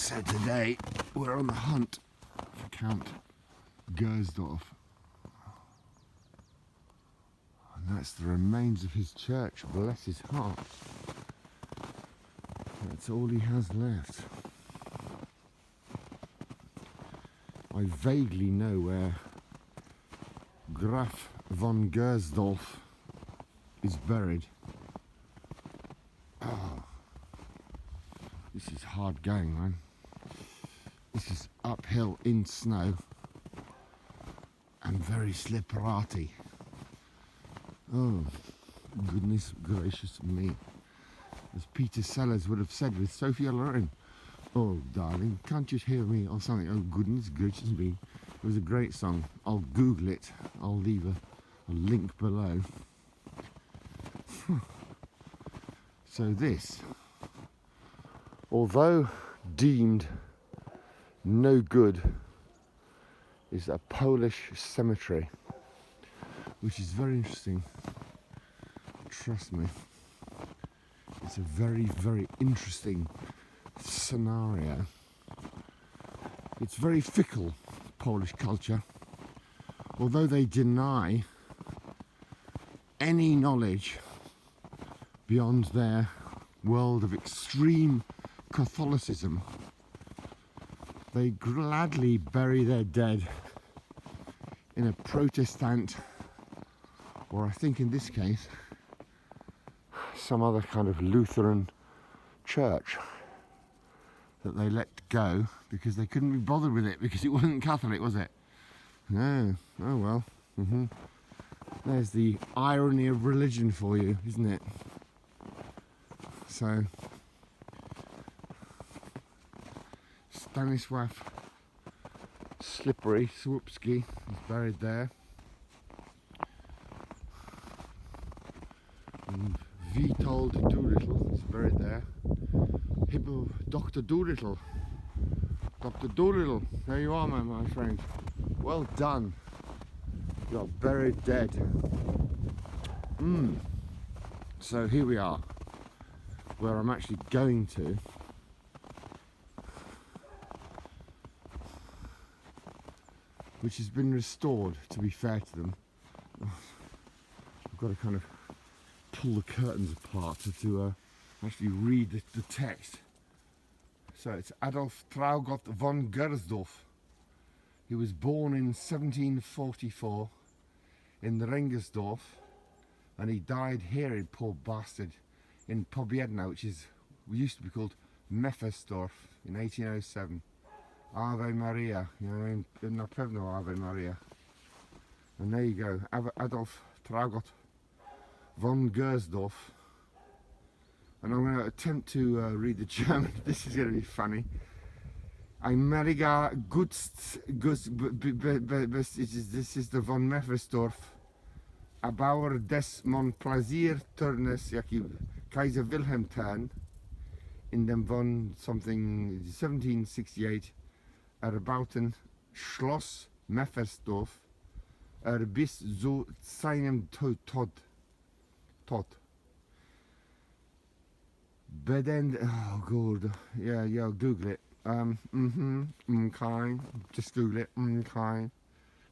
So today we're on the hunt for Count Gersdorf. And that's the remains of his church, bless his heart. That's all he has left. I vaguely know where Graf von Gersdorf is buried. Oh, this is hard going, man. This is uphill in snow and very slippery. Oh, goodness gracious me. As Peter Sellers would have said with Sophia Loren. Oh, darling, can't you hear me? Or something. Oh, goodness gracious me. It was a great song. I'll Google it. I'll leave a link below. So this, although deemed no good, is a Polish cemetery, which is very interesting. Trust me. It's a very, very interesting scenario. It's very fickle, Polish culture. Although they deny any knowledge beyond their world of extreme Catholicism, they gladly bury their dead in a Protestant, or I think in this case, some other kind of Lutheran church that they let go because they couldn't be bothered with it because it wasn't Catholic, was it? No. Oh well. There's the irony of religion for you, isn't it? So Stanisław Slippery Swoopski is buried there. And Witold Doolittle is buried there. Dr. Doolittle. Dr. Doolittle, there you are, my friend. Well done. You're buried dead. So here we are, where I'm actually going to. Which has been restored, to be fair to them. I've got to kind of pull the curtains apart to actually read the text. So it's Adolf Traugott von Gersdorf. He was born in 1744 in Rengersdorf, and he died here, poor bastard, in Pobiedna, which used to be called Mephistorsdorf, in 1807. Ave Maria, you know, na pewno Ave Maria. And there you go, Adolf Traugott von Gersdorf. And I'm going to attempt to read the German. This is going to be funny. America Gutst, this is the von Mephistorsdorf. Erbauer des Montplaisir-Turnes, jaki Kaiser Wilhelm Turn, in dem von something 1768, erbauten Schloss Mephistorsdorf, bis zu seinem Tod. Bedend, oh god, yeah, Google it. Okay, just Google it. Okay,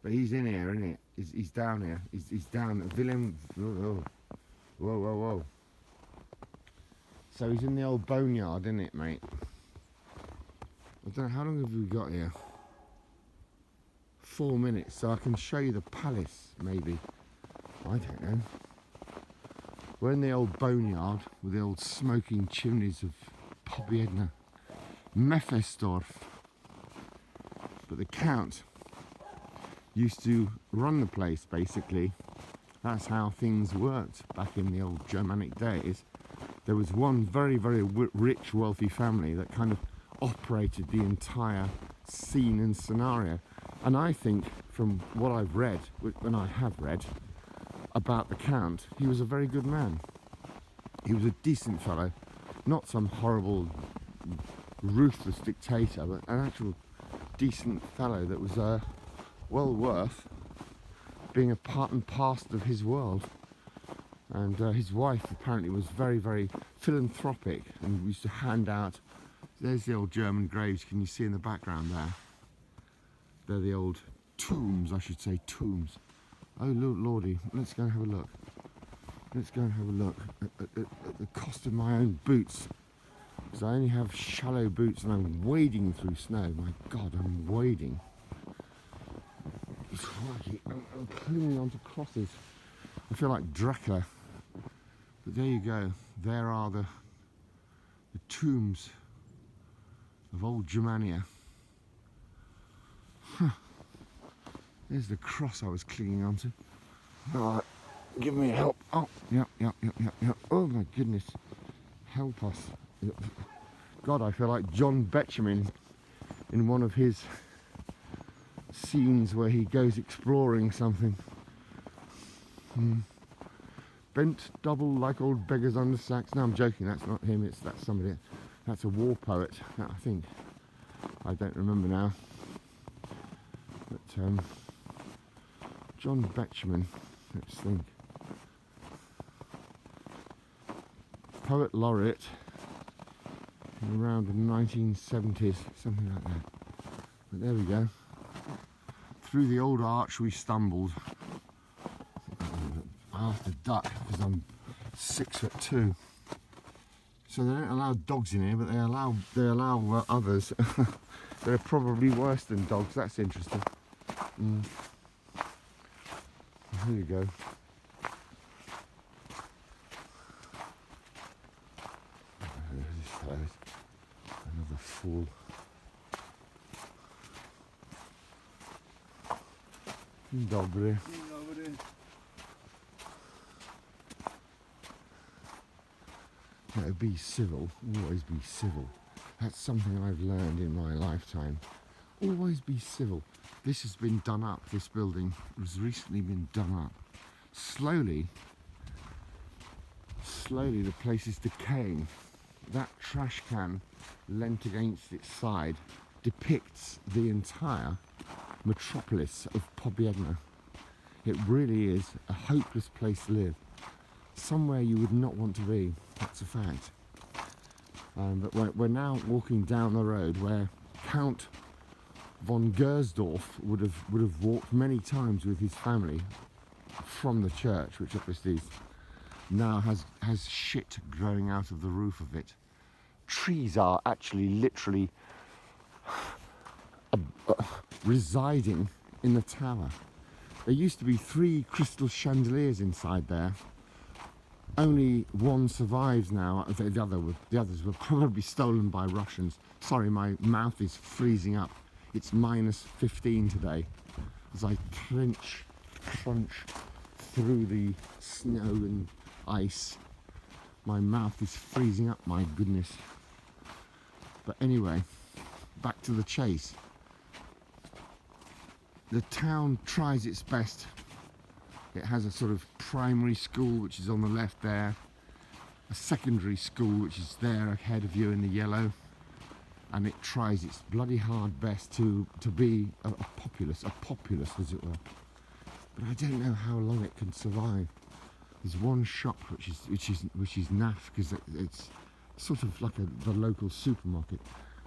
but he's in here, isn't it? He's down here. He's down. Willem. Whoa. So he's in the old boneyard, isn't it, mate? I don't know, how long have we got here? 4 minutes, so I can show you the palace, maybe. I don't know. We're in the old boneyard with the old smoking chimneys of Pobiedna, Mephistorsdorf. But the Count used to run the place, basically. That's how things worked back in the old Germanic days. There was one very, very rich, wealthy family that kind of operated the entire scene and scenario. And I think, from what I've read, and I have read, about the Count, he was a very good man. He was a decent fellow, not some horrible, ruthless dictator, but an actual decent fellow that was well worth being a part and parcel of his world. And his wife apparently was very, very philanthropic and used to hand out There's the old German graves. Can you see in the background there? They're the old tombs, I should say, tombs. Oh, lordy, let's go and have a look. Let's go and have a look at the cost of my own boots. Because I only have shallow boots and I'm wading through snow. My God, I'm wading. I'm clinging onto crosses. I feel like Dracula. But there you go. There are the tombs of old Germania. Huh. There's the cross I was clinging onto. Alright, give me help. Oh, yeah. Oh my goodness. Help us. God, I feel like John Betjeman in one of his scenes where he goes exploring something. Bent double like old beggars under sacks. No, I'm joking, that's not him, that's somebody. That's a war poet, I think. I don't remember now. But John Betjeman, let's think. Poet laureate around the 1970s, something like that. But there we go. Through the old arch we stumbled. I have to duck because I'm 6'2". So they don't allow dogs in here, but they allow others. They're probably worse than dogs. That's interesting. Here you go. This fellow's another fool. Dzień dobry. No, be civil, always be civil. That's something I've learned in my lifetime. Always be civil. This has been done up, this building has recently been done up. Slowly the place is decaying. That trash can leant against its side depicts the entire metropolis of Pobiedna. It really is a hopeless place to live. Somewhere you would not want to be, that's a fact. But we're now walking down the road where Count von Gersdorf would have walked many times with his family from the church, which obviously now has shit growing out of the roof of it. Trees are actually literally residing in the tower. There used to be 3 crystal chandeliers inside there. Only one survives now. The others were probably stolen by Russians. Sorry, my mouth is freezing up. It's -15 today. As I crunch through the snow and ice. My mouth is freezing up, my goodness. But anyway, back to the chase. The town tries its best. It has a sort of primary school, which is on the left there, a secondary school, which is there ahead of you in the yellow, and it tries its bloody hard best to be a populace as it were. But I don't know how long it can survive. There's one shop which is naff because it's sort of like the local supermarket.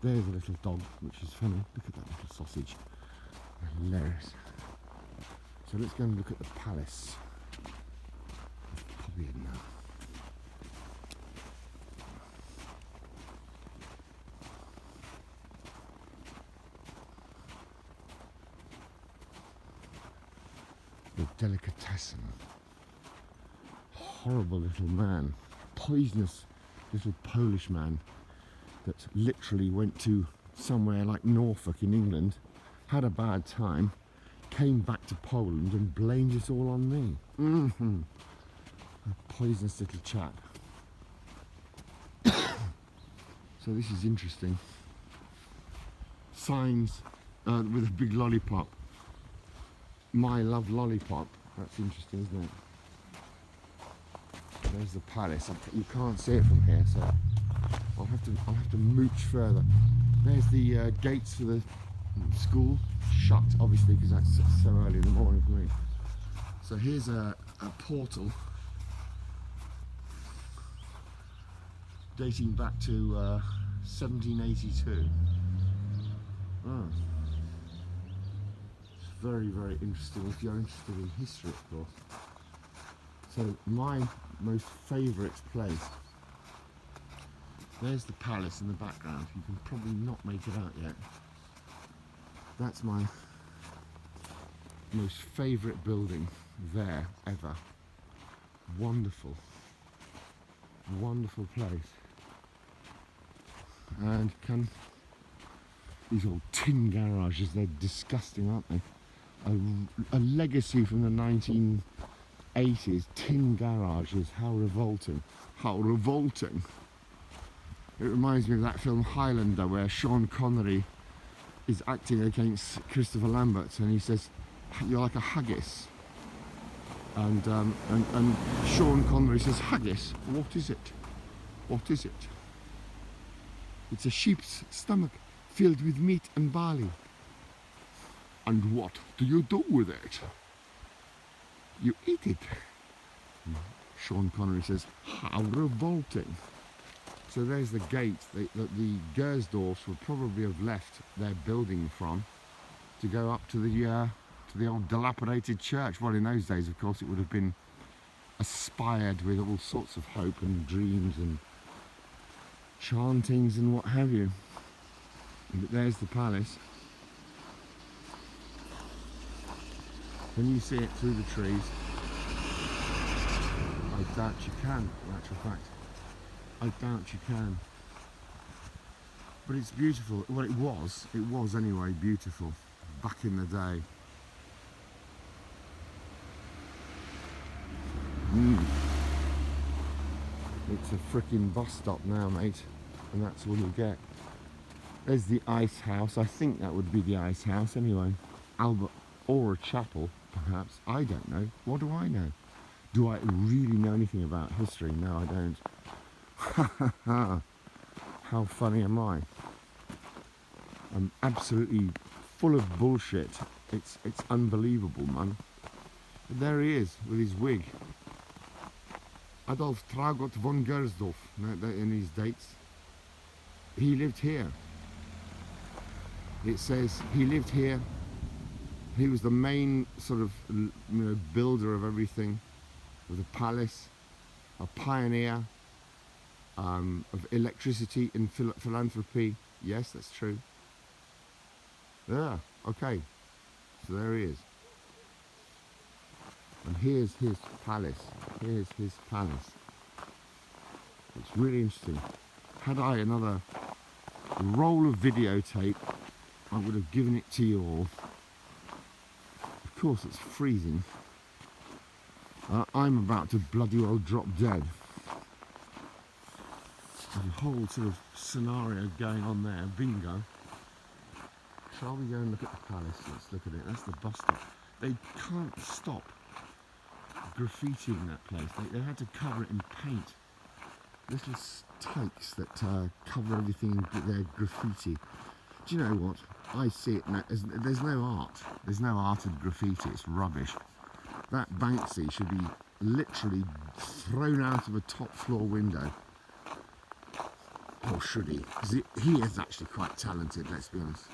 There's a little dog, which is funny. Look at that little sausage. Hilarious. So let's go and look at the palace of Pobiedna. The delicatessen. Horrible little man. Poisonous little Polish man that literally went to somewhere like Norfolk in England, had a bad time, came back to Poland and blamed it all on me. A poisonous little chap. So this is interesting. Signs with a big lollipop. My love lollipop. That's interesting, isn't it? There's the palace. You can't see it from here, so I'll have to mooch further. There's the gates for the school, shut obviously because that's so early in the morning for me. So here's a portal dating back to 1782. Oh. It's very, very interesting if you're interested in history, of course. So my most favourite place, there's the palace in the background. You can probably not make it out yet. That's my most favourite building there ever. Wonderful, wonderful place. And these old tin garages, they're disgusting, aren't they? A legacy from the 1980s, tin garages, how revolting, how revolting. It reminds me of that film Highlander, where Sean Connery is acting against Christopher Lambert and he says, "You're like a haggis." And Sean Connery says, "Haggis? What is it? What is it?" "It's a sheep's stomach filled with meat and barley." "And what do you do with it?" "You eat it." Sean Connery says, "How revolting." So there's the gate that the Gersdorfs would probably have left their building from to go up to the old dilapidated church. Well, in those days, of course, it would have been aspired with all sorts of hope and dreams and chantings and what have you. But there's the palace. Can you see it through the trees? I doubt you can, in actual fact. I doubt you can. But it's beautiful. Well, it was anyway beautiful back in the day. It's a frickin' bus stop now, mate, and that's all you get. There's the ice house. I think that would be the ice house anyway. Albert, or a chapel, perhaps. I don't know. What do I know? Do I really know anything about history? No, I don't. How funny am I? I'm absolutely full of bullshit. It's unbelievable, man. But there he is with his wig. Adolf Traugott von Gersdorf, in his dates. He lived here. It says he lived here. He was the main sort of builder of everything, of the palace, a pioneer of electricity and philanthropy. Yes, that's true. Yeah, okay. So there he is. And here's his palace. Here's his palace. It's really interesting. Had I another roll of videotape, I would have given it to you all. Of course, it's freezing. I'm about to bloody well drop dead. There's a whole sort of scenario going on there. Bingo. Shall we go and look at the palace? Let's look at it. That's the bus stop. They can't stop graffitiing that place. They had to cover it in paint. Little stakes that cover everything in their graffiti. Do you know what? I see it now. There's no art. There's no art in graffiti. It's rubbish. That Banksy should be literally thrown out of a top floor window. Or should he? Because he is actually quite talented, let's be honest.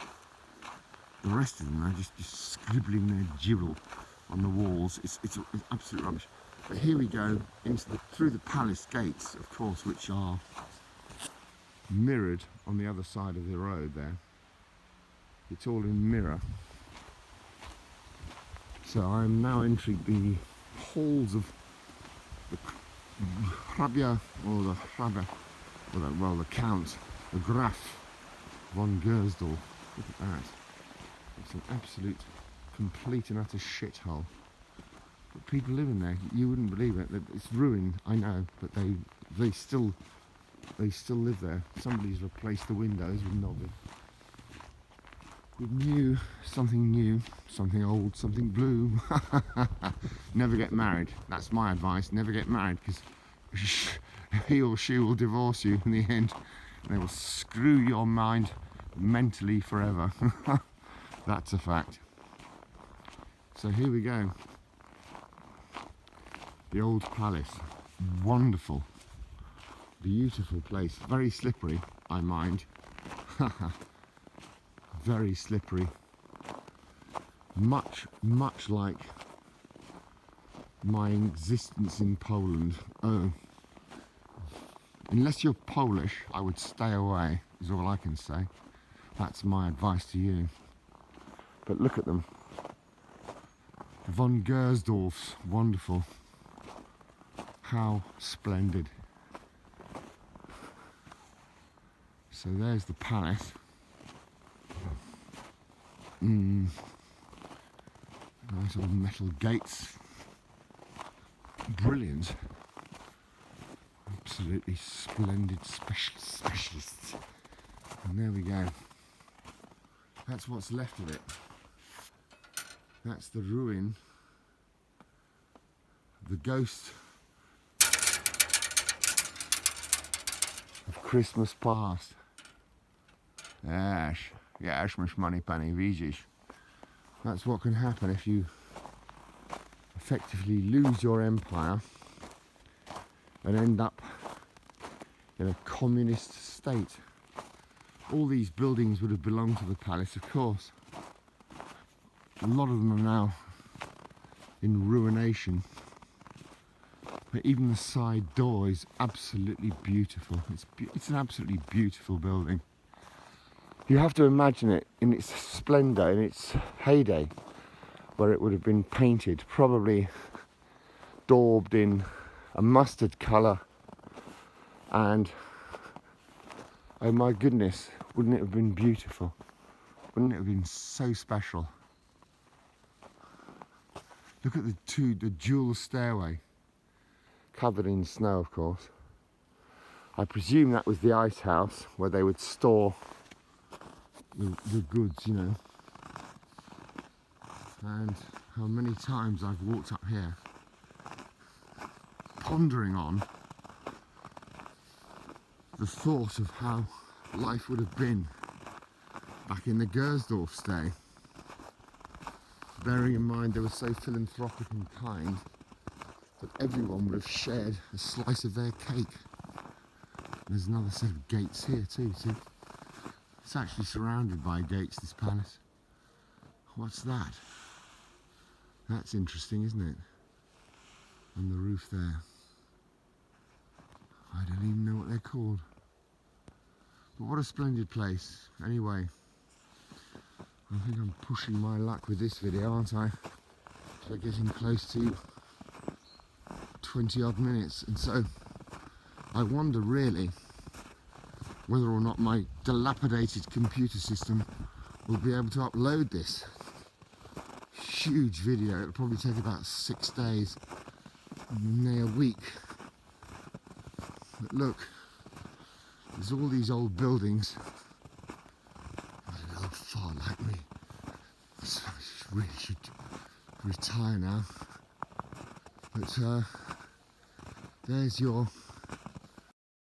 The rest of them are just scribbling their gibble on the walls. It's absolute rubbish. But here we go through the palace gates, of course, which are mirrored on the other side of the road there. It's all in mirror. So I'm now entering the halls of the Hrabia, or the Hrabia, well, the Count, the Graf von Gersdorf. Look at that. It's an absolute, complete and utter shithole. But people live in there. You wouldn't believe it. It's ruined, I know, but they still live there. Somebody's replaced the windows with novel. With something old, something blue. Never get married. That's my advice. Never get married, because he or she will divorce you in the end. They will screw your mind mentally forever. That's a fact. So here we go. The old palace. Wonderful. Beautiful place. Very slippery. I mind. Very slippery. Much like my existence in Poland. Oh, unless you're Polish, I would stay away, is all I can say. That's my advice to you. But look at them. Von Gersdorf's, wonderful. How splendid. So there's the palace. Nice old metal gates. Brilliant. Absolutely splendid specialists. And there we go. That's what's left of it. That's the ruin. The ghost of Christmas past. Yes, my money penny, widzisz. That's what can happen if you effectively lose your empire and end up in a communist state. All these buildings would have belonged to the palace, of course. A lot of them are now in ruination. But even the side door is absolutely beautiful. It's an absolutely beautiful building. You have to imagine it in its splendour, in its heyday, where it would have been painted, probably daubed in a mustard colour, and oh my goodness, wouldn't it have been beautiful? Wouldn't it have been so special? Look at the dual stairway, covered in snow, of course. I presume that was the ice house where they would store the goods, you know. And how many times I've walked up here pondering on the thought of how life would have been back in the Gersdorf's day. Bearing in mind they were so philanthropic and kind that everyone would have shared a slice of their cake. There's another set of gates here too, see? It's actually surrounded by gates, this palace. What's that? That's interesting, isn't it? On the roof there. I don't even know what they're called. But what a splendid place. Anyway, I think I'm pushing my luck with this video, aren't I? So getting close to 20 odd minutes, and so I wonder really whether or not my dilapidated computer system will be able to upload this huge video. It'll probably take about 6 days, nay a week. But look, there's all these old buildings. I don't know how far like me. So I really should retire now. But there's your